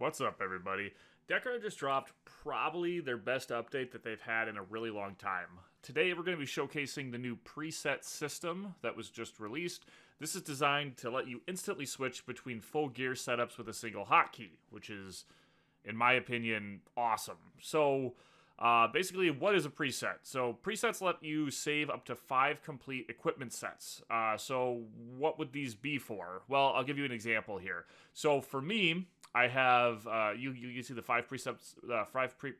What's up, everybody? Dekaron just dropped probably their best update that they've had in a really long time. Today, we're going to be showcasing the new preset system that was just released. This is designed to let you instantly switch between full gear setups with a single hotkey, which is, in my opinion, awesome. So, basically, what is a preset? So, presets let you save up to 5 complete equipment sets. So, what would these be for? Well, I'll give you an example here. So, for me, I have, you see the 5 presets,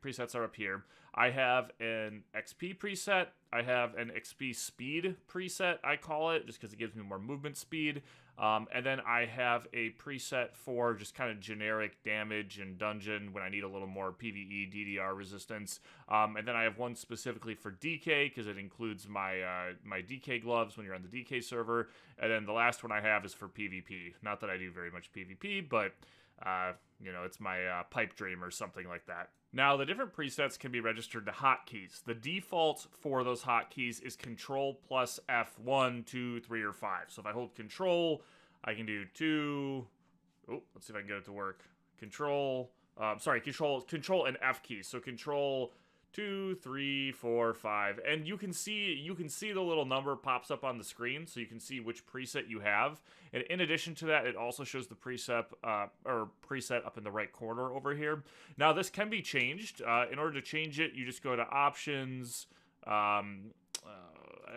presets are up here. I have an XP preset, I have an XP speed preset, I call it, just because it gives me more movement speed. And then I have a preset for just kind of generic damage and dungeon when I need a little more PvE, DDR resistance. And then I have one specifically for DK, because it includes my my DK gloves when you're on the DK server. And then the last one I have is for PvP. Not that I do very much PvP, but you know, it's my pipe dream or something like that. Now, the different presets can be registered to hotkeys. The default for those hotkeys is Control plus F1, 2, 3, or 5. So if I hold Control, I can do 2. Oh, let's see if I can get it to work. Control and F keys. So Control 2, 3, 4, 5, and you can see the little number pops up on the screen, so you can see which preset you have. And in addition to that, it also shows the preset up in the right corner over here. Now, this can be changed. In order to change it, you just go to Options.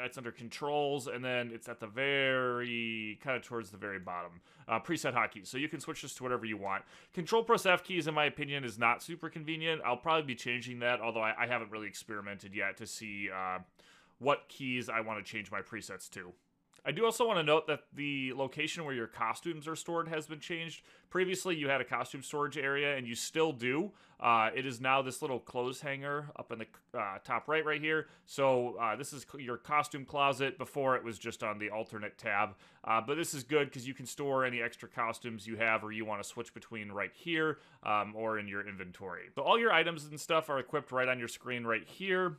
It's under Controls, and then it's at the very, kind of towards the very bottom. Preset hotkeys. So you can switch this to whatever you want. Control plus F keys, in my opinion, is not super convenient. I'll probably be changing that, although I haven't really experimented yet to see what keys I want to change my presets to. I do also want to note that the location where your costumes are stored has been changed. Previously, you had a costume storage area, and you still do. It is now this little clothes hanger up in the top right here. So this is your costume closet. Before, it was just on the alternate tab. But this is good because you can store any extra costumes you have or you want to switch between right here or in your inventory. So all your items and stuff are equipped right on your screen right here.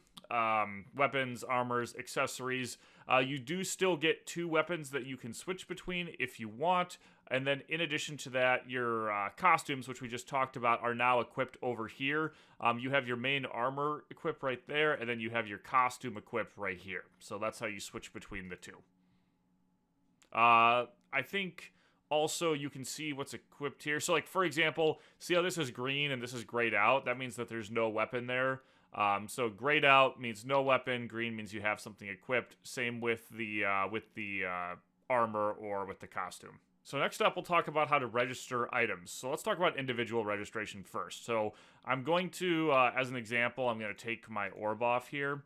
Weapons, armors, accessories. You do still get 2 weapons that you can switch between if you want. And then in addition to that, your costumes, which we just talked about, are now equipped over here. You have your main armor equipped right there, and then you have your costume equipped right here. So that's how you switch between the two. I think also you can see what's equipped here. So like, for example, see how this is green and this is grayed out? That means that there's no weapon there. So grayed out means no weapon, green means you have something equipped. Same with the armor or with the costume. So next up, we'll talk about how to register items. So let's talk about individual registration first. So I'm going to, as an example, I'm going to take my orb off here.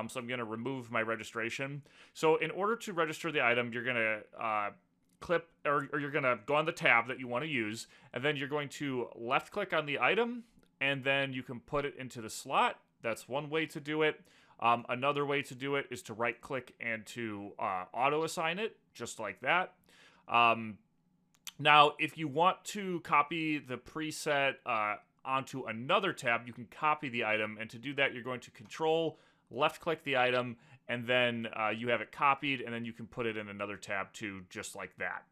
So I'm going to remove my registration. So in order to register the item, you're going to clip, or you're going to go on the tab that you want to use, and then you're going to left click on the item, and then you can put it into the slot. That's one way to do it. Another way to do it is to right click and to auto assign it, just like that. Now, if you want to copy the preset onto another tab, you can copy the item, and to do that, you're going to Control, left-click the item, and then you have it copied, and then you can put it in another tab too, just like that.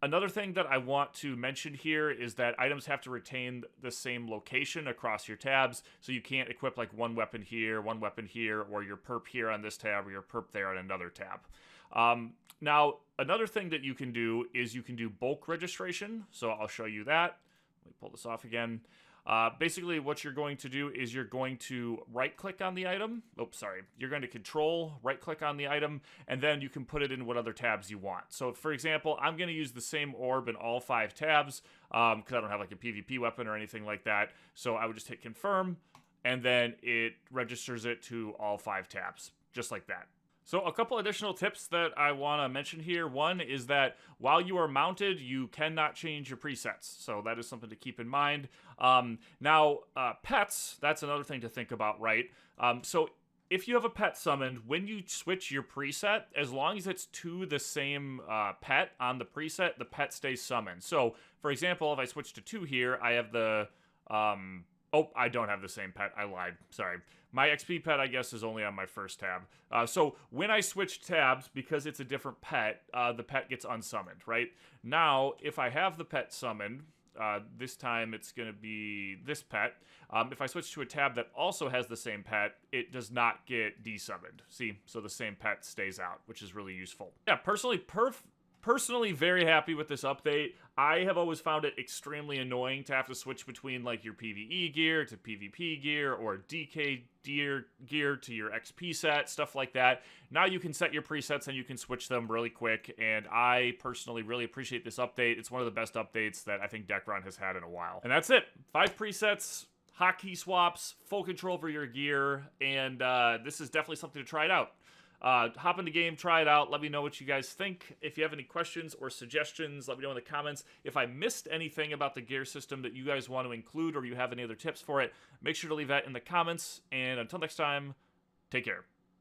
Another thing that I want to mention here is that items have to retain the same location across your tabs, so you can't equip like one weapon here, or your perp here on this tab, or your perp there on another tab. Now, another thing that you can do is you can do bulk registration, so I'll show you that. Let me pull this off again. Basically, what you're going to do is you're going to right-click on the item. Oops, sorry. You're going to Control, right-click on the item, and then you can put it in what other tabs you want. So, for example, I'm going to use the same orb in all 5 tabs because I don't have like a PvP weapon or anything like that. So I would just hit Confirm, and then it registers it to all 5 tabs, just like that. So a couple additional tips that I want to mention here. One is that while you are mounted, you cannot change your presets. So that is something to keep in mind. Now, pets, that's another thing to think about, right? So if you have a pet summoned, when you switch your preset, as long as it's to the same pet on the preset, the pet stays summoned. So, for example, if I switch to 2 here, I have the... Oh, I don't have the same pet. I lied. Sorry. My XP pet, I guess, is only on my first tab. So when I switch tabs, because it's a different pet, the pet gets unsummoned, right? Now, if I have the pet summoned, This time it's going to be this pet. If I switch to a tab that also has the same pet, it does not get desummoned. See, so the same pet stays out, which is really useful. Yeah, personally very happy with this update. I have always found it extremely annoying to have to switch between like your PvE gear to PvP gear or DK gear to your XP set, stuff like that. Now you can set your presets and you can switch them really quick, and I personally really appreciate this update. It's one of the best updates that I think Dekaron has had in a while. And that's it. 5 presets, hotkey swaps, full control over your gear, and this is definitely something to try it out. Hop in the game, try it out, let me know what you guys think. If you have any questions or suggestions, let me know in the comments. If I missed anything about the gear system that you guys want to include or you have any other tips for it, make sure to leave that in the comments. And until next time, take care.